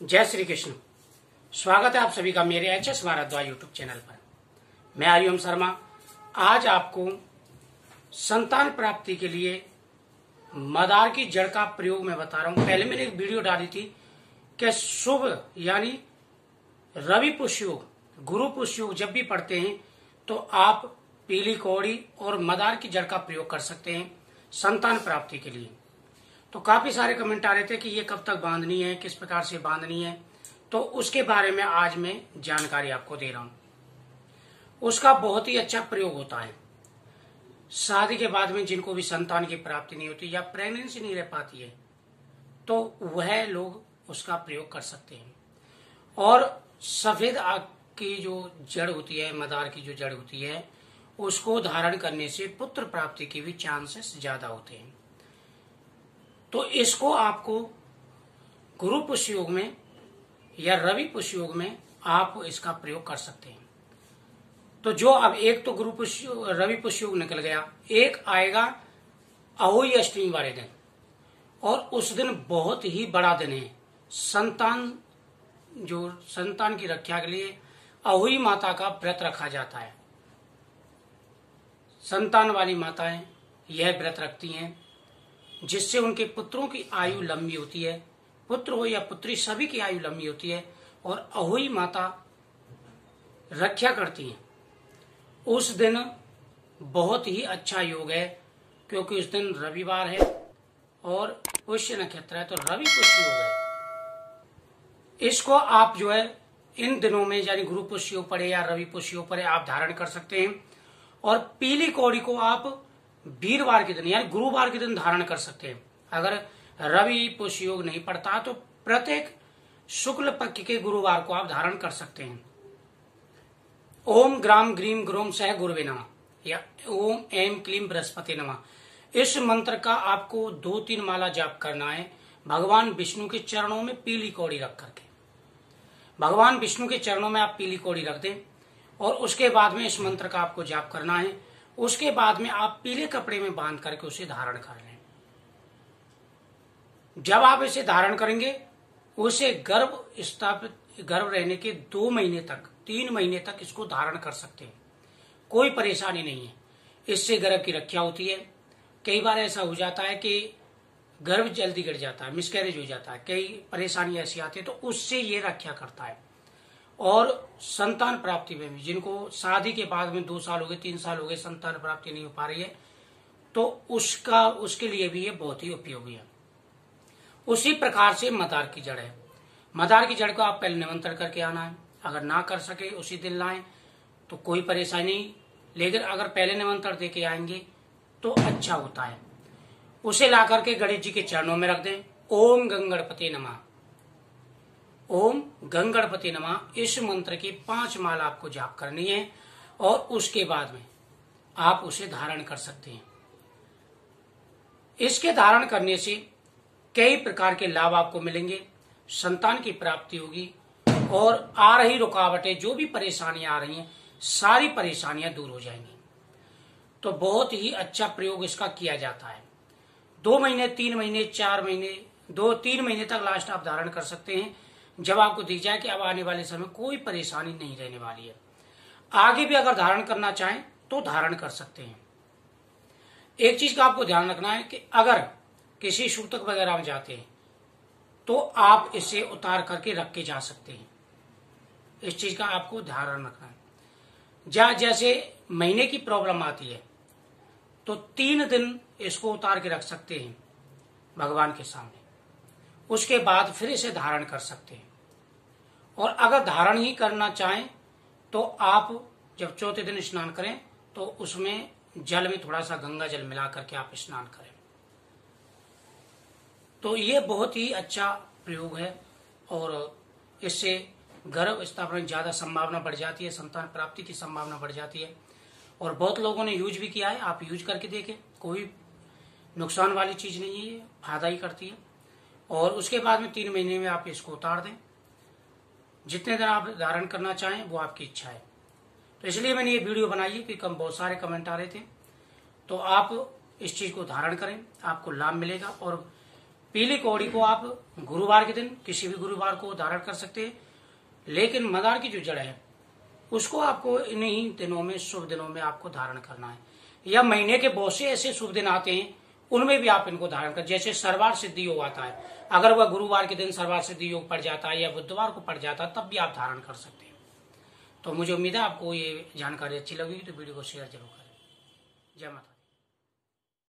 जय श्री कृष्ण। स्वागत है आप सभी का मेरे एचएस भारद्वाज यूट्यूब चैनल पर। मैं हरिओम शर्मा आज आपको संतान प्राप्ति के लिए मदार की जड़ का प्रयोग मैं बता रहा हूं। पहले मैंने एक वीडियो डाली थी कि शुभ यानी रवि पुष्य योग, गुरु पुष्य योग जब भी पढ़ते हैं तो आप पीली कौड़ी और मदार की जड़ का प्रयोग कर सकते हैं संतान प्राप्ति के लिए। तो काफी सारे कमेंट आ रहे थे कि ये कब तक बांधनी है, किस प्रकार से बांधनी है, तो उसके बारे में आज मैं जानकारी आपको दे रहा हूं। उसका बहुत ही अच्छा प्रयोग होता है। शादी के बाद में जिनको भी संतान की प्राप्ति नहीं होती या प्रेगनेंसी नहीं रह पाती है तो वह लोग उसका प्रयोग कर सकते हैं। और सफेद आग की जो जड़ होती है, मदार की जो जड़ होती है, उसको धारण करने से पुत्र प्राप्ति के भी चांसेस ज्यादा होते हैं। तो इसको आपको गुरु पुष्य योग में या रवि पुष्य योग में आप इसका प्रयोग कर सकते हैं। तो जो अब एक तो गुरु पुष्य रवि पुष्य योग निकल गया, एक आएगा अहोई अष्टमी वाले दिन, और उस दिन बहुत ही बड़ा दिन है। संतान की रक्षा के लिए अहोई माता का व्रत रखा जाता है। संतान वाली माताएं यह व्रत रखती हैं जिससे उनके पुत्रों की आयु लंबी होती है। पुत्र हो या पुत्री, सभी की आयु लंबी होती है और अहोई माता रक्षा करती है। उस दिन बहुत ही अच्छा योग है क्योंकि उस दिन रविवार है और पुष्य नक्षत्र है, तो रवि पुष्य योग है। इसको आप जो है इन दिनों में यानी गुरु पुष्य योग पड़े या रवि पुष्य योग पड़े आप धारण कर सकते हैं। और पीली कौड़ी को आप वीरवार के दिन यानी गुरुवार के दिन धारण कर सकते हैं। अगर रवि पुष्य योग नहीं पड़ता तो प्रत्येक शुक्ल पक्ष के गुरुवार को आप धारण कर सकते हैं। ओम ग्राम ग्रीम ग्रोम सह गुरुवे नमः या ओम एम क्लीम बृहस्पति नमः। इस मंत्र का आपको 2-3 माला जाप करना है भगवान विष्णु के चरणों में पीली कौड़ी रख करके। भगवान विष्णु के चरणों में आप पीली कौड़ी रख दें और उसके बाद में इस मंत्र का आपको जाप करना है। उसके बाद में आप पीले कपड़े में बांध करके उसे धारण कर लें। जब आप इसे धारण करेंगे उसे गर्भ रहने के 2 महीने तक 3 महीने तक इसको धारण कर सकते हैं। कोई परेशानी नहीं है। इससे गर्भ की रक्षा होती है। कई बार ऐसा हो जाता है कि गर्भ जल्दी गिर जाता है, मिसकैरेज हो जाता है, कई परेशानी ऐसी आती है, तो उससे ये रक्षा करता है। और संतान प्राप्ति में भी जिनको शादी के बाद में 2 साल हो गए, 3 साल हो गए, संतान प्राप्ति नहीं हो पा रही है, तो उसके लिए भी ये बहुत ही उपयोगी है। उसी प्रकार से मदार की जड़ है। मदार की जड़ को आप पहले निमंत्रण करके आना है। अगर ना कर सके उसी दिन लाएं तो कोई परेशानी नहीं, लेकिन अगर पहले निमंत्रण दे के आएंगे तो अच्छा होता है। उसे ला करके गणेश जी के चरणों में रख दें। ओम गंगणपति नमः, ओम गंगणपति नमः। इस मंत्र की 5 माला आपको जाप करनी है और उसके बाद में आप उसे धारण कर सकते हैं। इसके धारण करने से कई प्रकार के लाभ आपको मिलेंगे। संतान की प्राप्ति होगी और आ रही रुकावटें, जो भी परेशानियां आ रही हैं, सारी परेशानियां दूर हो जाएंगी। तो बहुत ही अच्छा प्रयोग इसका किया जाता है। 2 महीने, 3 महीने, 4 महीने, 2-3 महीने तक लास्ट आप धारण कर सकते हैं। जब आपको दिख जाए कि अब आने वाले समय कोई परेशानी नहीं रहने वाली है। आगे भी अगर धारण करना चाहें तो धारण कर सकते हैं। एक चीज का आपको ध्यान रखना है कि अगर किसी सूतक वगैरह में जाते हैं तो आप इसे उतार करके रख के जा सकते हैं। इस चीज का आपको ध्यान रखना है। जैसे महीने की प्रॉब्लम आती है तो 3 दिन इसको उतार के रख सकते हैं भगवान के सामने, उसके बाद फिर इसे धारण कर सकते हैं। और अगर धारण ही करना चाहें तो आप जब 4थे दिन स्नान करें तो उसमें जल में थोड़ा सा गंगा जल मिला करके आप स्नान करें। तो ये बहुत ही अच्छा प्रयोग है और इससे गर्भ स्थापना ज्यादा संभावना बढ़ जाती है, संतान प्राप्ति की संभावना बढ़ जाती है। और बहुत लोगों ने यूज भी किया है। आप यूज करके देखें, कोई नुकसान वाली चीज नहीं है, फायदा ही करती है। और उसके बाद में 3 महीने में आप इसको उतार दें। जितने दिन आप धारण करना चाहें वो आपकी इच्छा है। तो इसलिए मैंने ये वीडियो बनाई है कि बहुत सारे कमेंट आ रहे थे। तो आप इस चीज को धारण करें, आपको लाभ मिलेगा। और पीली कौड़ी को आप गुरुवार के दिन, किसी भी गुरुवार को धारण कर सकते हैं, लेकिन मदार की जो जड़ है उसको आपको इन्हीं दिनों में, शुभ दिनों में आपको धारण करना है। या महीने के बहुत से ऐसे शुभ दिन आते हैं, उनमें भी आप इनको धारण कर, जैसे सर्वार सिद्धि योग आता है, अगर वह गुरुवार के दिन सर्वार सिद्धि योग पड़ जाता है या बुधवार को पड़ जाता है, तब भी आप धारण कर सकते हैं। तो मुझे उम्मीद है आपको ये जानकारी अच्छी लगी, तो वीडियो को शेयर जरूर करें। जय माता।